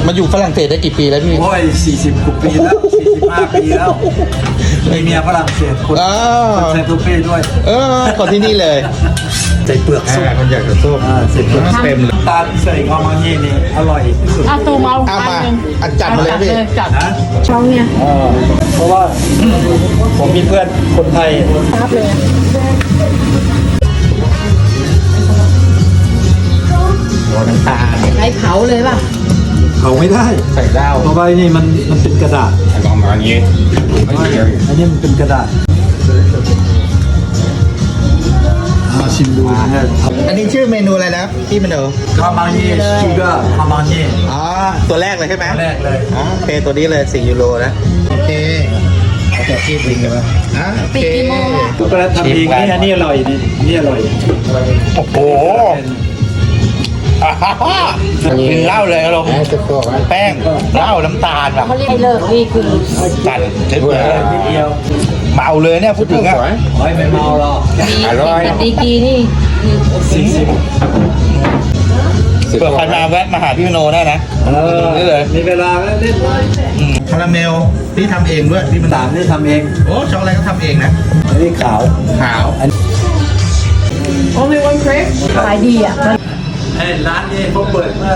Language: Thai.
มาอยู่ฝรั่งเศสได้กี่ปีแล้วพี่ โอ้ย40 กว่าปีแล้ว45 ปีแล้วมีเมียฝรั่งเศสคน อ้าว ใส่ตัวเป้ด้วย คนที่นี่เลย ใส่เปลือกส้ม คนอยากจะส้ม ใส่เปลือก เต็มเลย ตาลใส่ข้าวมันนี่นี่อร่อยที่สุด เอาตูมเอา เอามา อันหนึ่ง จัดมาเลยพี่ จัด นะ ช่องเนี่ย เพราะว่าผมมีเพื่อนคนไทย ครับเลย โรยน้ำตาล ไร้เผาเลยป่ะ เขาไม่ได้ ใส่เหล้า เพราะว่านี่มันเป็นกระดาษ ลองมาอย่างนี้ อันนี้มันเป็นกระดาษชิมดูนะฮะ อันนี้ชื่อเมนูอะไรนะพี่เมนู คามาเน่ชูการ์คามาเน่ อ๋อตัวแรกเลยใช่ไหม แรกเลย อ๋อโอเคตัวนี้เลย4 ยูโรนะโอเคแต่ที่บินเลยโอเค ช็อกโกแลตทำเองนี่อันนี้อร่อยนี่อร่อย โอ้โหกินเหล้าเลยอารมณ์แป้งเหล้าน้ำตาลแบบ เขาเรียกเลิกนี่คือ ตันเจ็บเลย นิดเดียว เมาเลยเนี่ยพูดถึงอ่ะ โอ้ยไม่เมาหรอก แต่ดีกีนี่ 40 เผื่อใครมาแวะมาหาพี่โนได้นะนี่เลย มีเวลาแล้วเล่นเลย คาราเมลที่ทำเองด้วยที่มัน สามนี่ทำเอง โอ้ช็อกโกแลตก็ทำเองนะ อันนี้ขาว ขาว โอ้ไม่วันเครปขายดีอ่ะ ร้านนี้เขาเปิดเมื่อ